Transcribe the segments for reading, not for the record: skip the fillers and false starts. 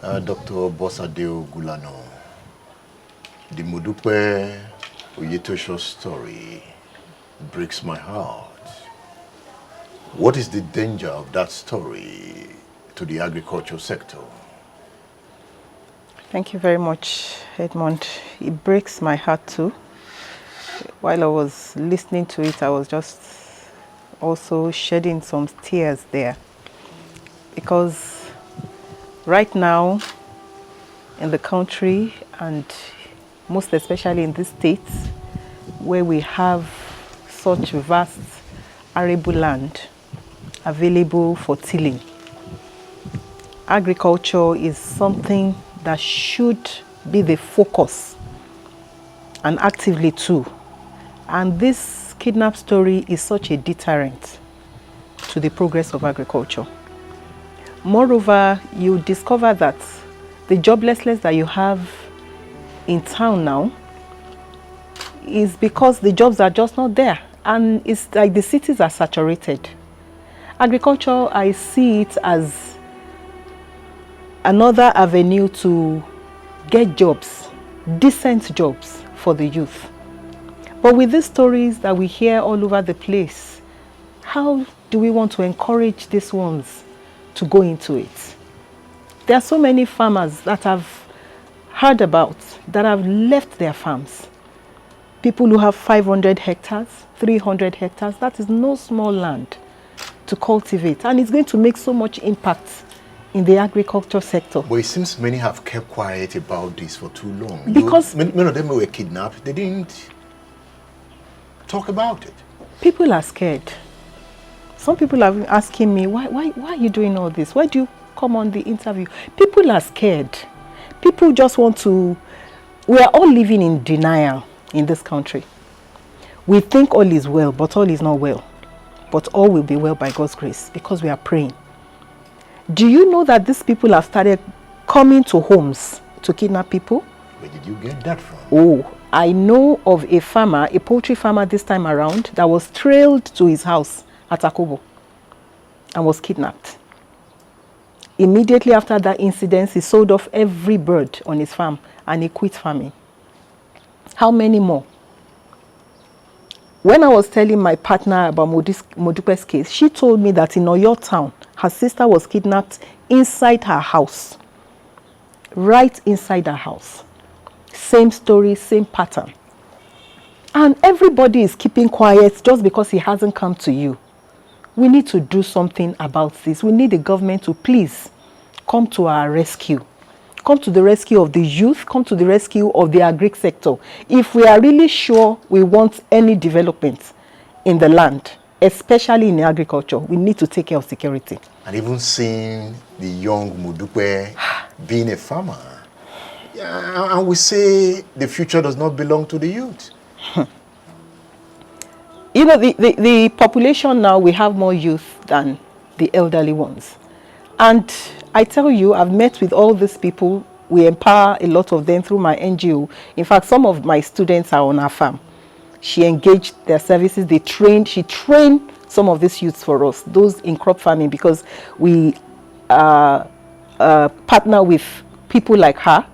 Dr. Bosade Ogunlana, the Modupe Oyetoso story breaks my heart. What is the danger of that story to the agricultural sector? Thank you very much, Edmund. It breaks my heart too. While I was listening to it, I was just also shedding some tears there. Because right now in the country, and most especially in this state, where we have such vast arable land available for tilling, agriculture is something that should be the focus, and actively too. And this kidnap story is such a deterrent to the progress of agriculture. Moreover, you discover that the joblessness that you have in town now is because the jobs are just not there, and it's like the cities are saturated. Agriculture, I see it as another avenue to get jobs, decent jobs for the youth. But with these stories that we hear all over the place, how do we want to encourage these ones to go into it? There are so many farmers that I've heard about that have left their farms. People who have 500 hectares, 300 hectares, that is no small land to cultivate. And it's going to make so much impact in the agriculture sector. But it seems many have kept quiet about this for too long. Because many of them were kidnapped. They didn't talk about it. People are scared. Some people have been asking me, why are you doing all this? Why do you come on the interview? People are scared. People just want to... We are all living in denial in this country. We think all is well, but all is not well. But all will be well by God's grace, because we are praying. Do you know that these people have started coming to homes to kidnap people? Where did you get that from? Oh, I know of a farmer, a poultry farmer this time around, that was trailed to his house at Akobo and was kidnapped. Immediately after that incident, he sold off every bird on his farm and he quit farming. How many more? When I was telling my partner about Modupe's case, she told me that in Oyo town, her sister was kidnapped inside her house. Right inside her house. Same story, same pattern. And everybody is keeping quiet just because he hasn't come to you. We need to do something about this. We need the government to please come to our rescue. Come to the rescue of the youth, come to the rescue of the agri sector. If we are really sure we want any development in the land, especially in agriculture, we need to take care of security. And even seeing the young Modupe being a farmer, yeah, and we say the future does not belong to the youth. You know, the population now, we have more youth than the elderly ones. And I tell you, I've met with all these people. We empower a lot of them through my NGO. In fact, some of my students are on our farm. She engaged their services. She trained some of these youths for us, those in crop farming, because we partner with people like her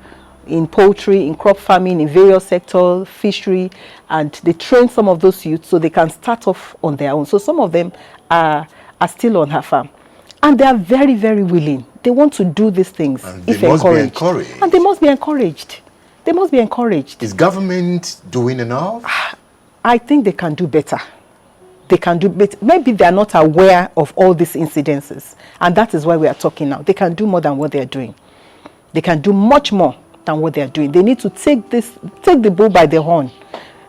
in poultry, in crop farming, in various sectors, fishery, and they train some of those youths so they can start off on their own. So some of them are still on her farm. And they are very, very willing. They want to do these things if encouraged. And they must be encouraged. They must be encouraged. Is government doing enough? I think they can do better. They can do better. Maybe they are not aware of all these incidences. And that is why we are talking now. They can do more than what they are doing. They can do much more than what they are doing. They need to take the bull by the horn.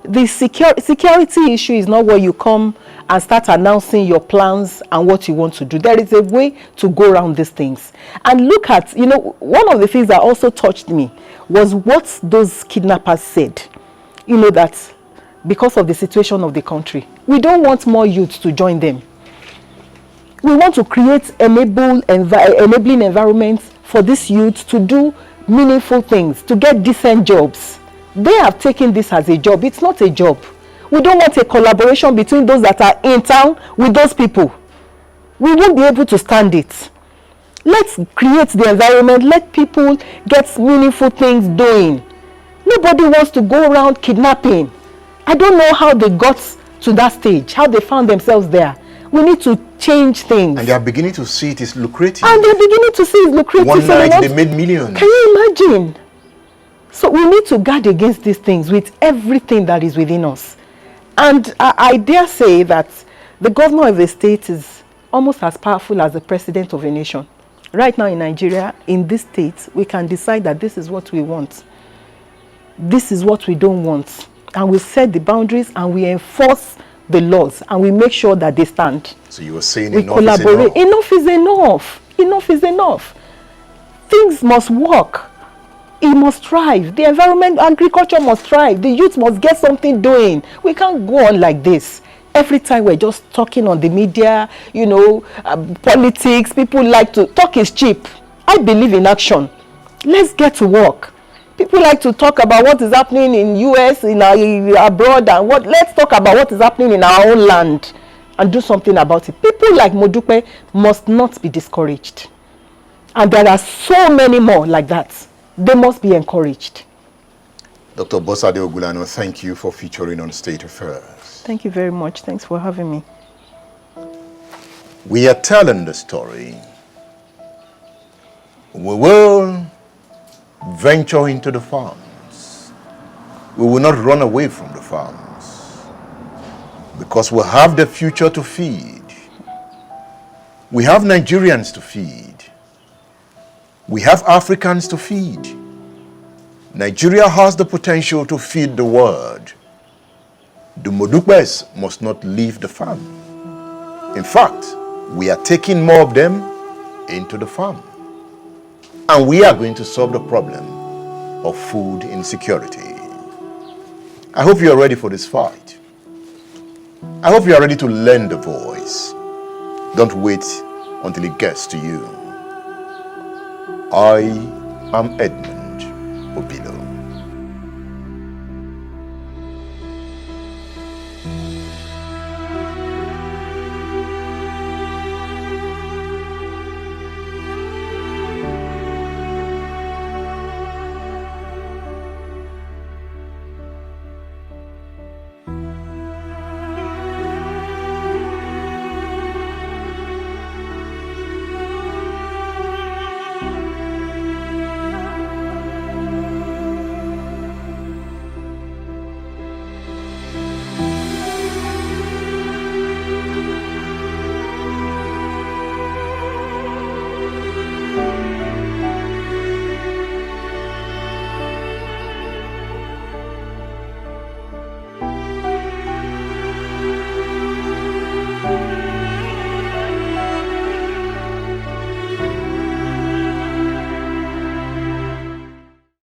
The security issue is not where you come and start announcing your plans and what you want to do. There is a way to go around these things. And look at, you know, one of the things that also touched me was what those kidnappers said. You know, that because of the situation of the country, we don't want more youths to join them. We want to create enabling environments for these youths to do meaningful things, to get decent jobs. They have taken this as a job. It's not a job. We don't want a collaboration between those that are in town with those people. We won't be able to stand it. Let's create the environment. Let people get meaningful things doing. Nobody wants to go around kidnapping. I don't know how they got to that stage, how they found themselves there. We need to change things. And they are beginning to see it is lucrative. And they're beginning to see it's lucrative. One night they made millions. Can you imagine? So we need to guard against these things with everything that is within us. And I dare say that the governor of a state is almost as powerful as the president of a nation. Right now in Nigeria, in this state, we can decide that this is what we want. This is what we don't want. And we set the boundaries and we enforce the laws and we make sure that they stand. So you were saying we enough collaborate. is enough. Enough is enough. Enough is enough. Things must work. It must thrive. The environment, agriculture must thrive. The youth must get something doing. We can't go on like this. Every time we're just talking on the media, you know, politics, people like to talk is cheap. I believe in action. Let's get to work. People like to talk about what is happening in US, in abroad, and what. Let's talk about what is happening in our own land and do something about it. People like Modupe must not be discouraged. And there are so many more like that. They must be encouraged. Dr. Bosade Ogunlana, thank you for featuring on State Affairs. Thank you very much. Thanks for having me. We are telling the story. We will venture into the farms. We will not run away from the farms because we have the future to feed. We have Nigerians to feed. We have Africans to feed. Nigeria has the potential to feed the world. The Modupes must not leave the farm. In fact, we are taking more of them into the farm. And we are going to solve the problem of food insecurity. I hope you are ready for this fight. I hope you are ready to lend a voice. Don't wait until it gets to you. I am Edmund Obilo.